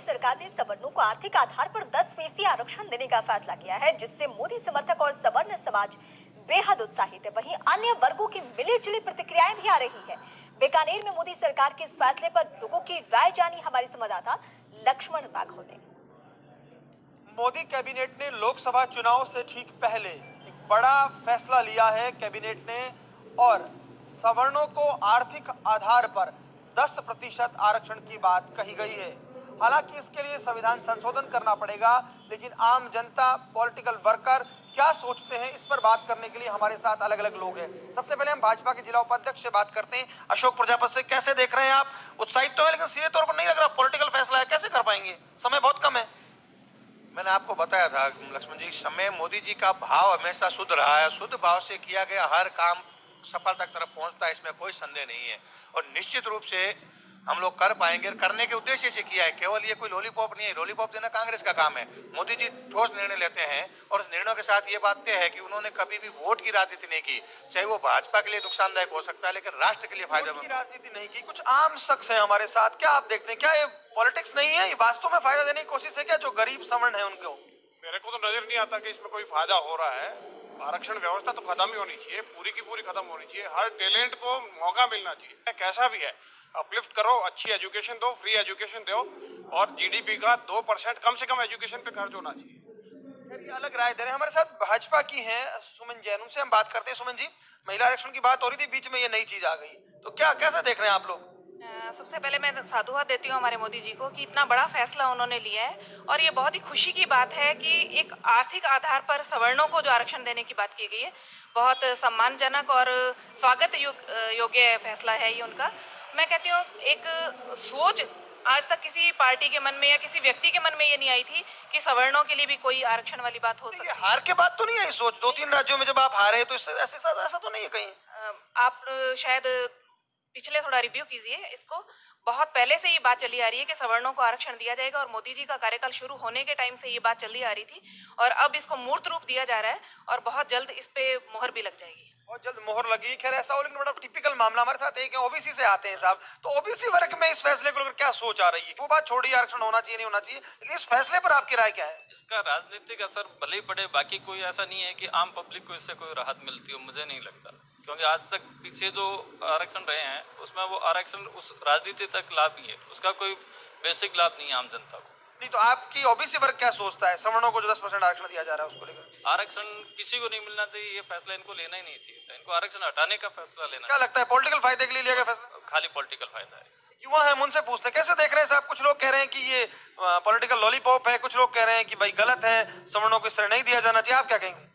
मोदी सरकार ने सवर्णों को आर्थिक आधार पर 10% आरक्षण देने का फैसला किया है, जिससे मोदी समर्थक और सवर्ण समाज बेहद उत्साहित है। वहीं अन्य वर्गों की मिली-जुली प्रतिक्रियाएं भी आ रही है। बीकानेर में मोदी सरकार के इस फैसले पर लोगों की राय जानी हमारे संवाददाता लक्ष्मण राघव ने। मोदी कैबिनेट ने लोकसभा चुनाव से ठीक पहले एक बड़ा फैसला लिया है कैबिनेट ने, और सवर्णों को आर्थिक आधार पर 10% आरक्षण की बात कही गई है। हालांकि इसके लिए संविधान संशोधन करना पड़ेगा, लेकिन आम जनता, पॉलिटिकल वर्कर क्या सोचते हैं, इस पर बात करने के लिए हमारे साथ अलग अलग लोग हैं। सबसे पहले हम भाजपा के जिला उपाध्यक्ष से बात करते हैं, अशोक प्रजापति से। कैसे देख रहे हैं आप? उत्साहित तो है, लेकिन सीधे तौर पर नहीं लग रहा पॉलिटिकल फैसला है, कैसे कर पाएंगे? समय बहुत कम है। मैंने आपको बताया था लक्ष्मण जी, समय मोदी जी का भाव हमेशा शुद्ध रहा है। शुद्ध भाव से किया गया हर काम सफलता की तरफ पहुंचता है, इसमें कोई संदेह नहीं है। और निश्चित रूप से हम लोग कर पाएंगे, करने के उद्देश्य से किया है। केवल ये कोई लॉलीपॉप नहीं है, लॉलीपॉप देना कांग्रेस का काम है। मोदी जी ठोस निर्णय लेते हैं, और निर्णयों के साथ ये बात तय है कि उन्होंने कभी भी वोट की राजनीति नहीं की। चाहे वो भाजपा के लिए नुकसानदायक हो सकता है, लेकिन राष्ट्र के लिए फायदेमंद राजनीति नहीं की। कुछ आम शख्स है हमारे साथ, क्या आप देखते हैं, क्या ये पॉलिटिक्स नहीं है, ये वास्तव में फायदा देने की कोशिश है क्या जो गरीब सवर्ण है उनको? मेरे को तो नजर नहीं आता कि इसमें कोई फायदा हो रहा है। आरक्षण व्यवस्था तो खत्म ही होनी चाहिए, पूरी की पूरी खत्म होनी चाहिए। हर टैलेंट को मौका मिलना चाहिए, कैसा भी है। अपलिफ्ट करो, अच्छी एजुकेशन दो, फ्री एजुकेशन दो, और जीडीपी का 2% कम से कम एजुकेशन पे खर्च होना चाहिए। ये अलग राय दे रहे हैं। हमारे साथ भाजपा की हैं सुमन जैन, उनसे हम बात करते हैं। सुमन जी, महिला आरक्षण की बात हो रही थी, बीच में ये नई चीज आ गई, तो क्या कैसे देख रहे हैं आप लोग? सबसे पहले मैं साधुवाद देती हूँ हमारे मोदी जी को कि इतना बड़ा फैसला उन्होंने लिया है, और ये बहुत ही खुशी की बात है कि एक आर्थिक आधार पर सवर्णों को जो आरक्षण देने की बात की गई है, बहुत सम्मानजनक और स्वागत योग्य फैसला है ये उनका। मैं कहती हूँ एक सोच आज तक किसी पार्टी के मन में या किसी व्यक्ति के मन में ये नहीं आई थी कि सवर्णों के लिए भी कोई आरक्षण वाली बात हो सकती है। हार के बाद तो नहीं है सोच? 2-3 राज्यों में जब आप हारे तो इससे ऐसा तो नहीं है कहीं? आप शायद पिछले थोड़ा रिव्यू कीजिए इसको। बहुत पहले से ये बात चली आ रही है कि सवर्णों को आरक्षण दिया जाएगा, और मोदी जी का कार्यकाल शुरू होने के टाइम से ये बात चली आ रही थी, और अब इसको मूर्त रूप दिया जा रहा है, और बहुत जल्द इस पे मोहर भी लग जाएगी। बहुत जल्द मोहर लगी। खैर ऐसा हो, लेकिन बड़ा टिपिकल मामला हमारे साथ एक ओबीसी से आते हैं साहब, तो ओबीसी वर्ग में इस फैसले को लेकर क्या सोच आ रही है? वो बात छोड़िए आरक्षण होना चाहिए नहीं होना चाहिए, लेकिन इस फैसले पर आपकी राय क्या है? इसका राजनीतिक असर भले ही पड़े, बाकी कोई ऐसा नहीं है कि आम पब्लिक को इससे कोई राहत मिलती हो, मुझे नहीं लगता। क्योंकि आज तक पीछे जो आरक्षण रहे हैं उसमें वो आरक्षण उस राजनीति तक लाभ ही है, उसका कोई बेसिक लाभ नहीं है आम जनता को। नहीं तो आपकी ओबीसी वर्ग क्या सोचता है सवर्णों को जो 10% आरक्षण दिया जा रहा है उसको लेकर? आरक्षण किसी को नहीं मिलना चाहिए, ये फैसला इनको लेना ही नहीं चाहिए। इनको आरक्षण हटाने का फैसला लेना। क्या लगता है पॉलिटिकल फायदे के लिए लिया गया फैसला? खाली पॉलिटिकल फायदा है। युवा है, उनसे पूछते हैं कैसे देख रहे हैं साहब। कुछ लोग कह रहे हैं कि ये पॉलिटिकल लॉलीपॉप है, कुछ लोग कह रहे हैं कि भाई गलत है, सवर्णों को इस तरह नहीं दिया जाना चाहिए। आप क्या कहेंगे?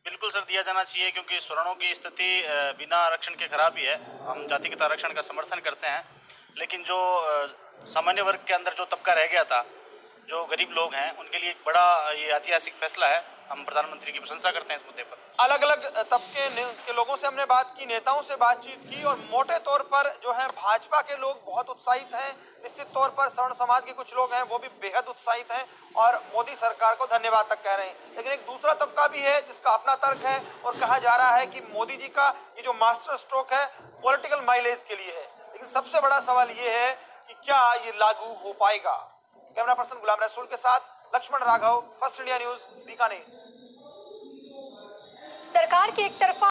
बिल्कुल सर, दिया जाना चाहिए, क्योंकि सवर्णों की स्थिति बिना आरक्षण के खराब ही है। हम जातिगत आरक्षण का समर्थन करते हैं, लेकिन जो सामान्य वर्ग के अंदर जो तबका रह गया था, जो गरीब लोग हैं, उनके लिए एक बड़ा ये ऐतिहासिक फैसला है। हम प्रधानमंत्री की प्रशंसा करते हैं इस मुद्दे पर। अलग अलग तबके के लोगों से हमने बात की, नेताओं से बातचीत की, और मोटे तौर पर जो है भाजपा के लोग बहुत उत्साहित हैं। निश्चित तौर पर सवर्ण समाज के कुछ लोग हैं वो भी बेहद उत्साहित हैं और मोदी सरकार को धन्यवाद तक कह रहे हैं। लेकिन एक दूसरा तबका भी है जिसका अपना तर्क है, और कहा जा रहा है कि मोदी जी का ये जो मास्टर स्ट्रोक है पॉलिटिकल माइलेज के लिए है। लेकिन सबसे बड़ा सवाल ये है कि क्या ये लागू हो पाएगा? कैमरा पर्सन गुलाम रसूल के साथ Laxman Raghav, first India news, Bikaner. सरकार की एक तरफा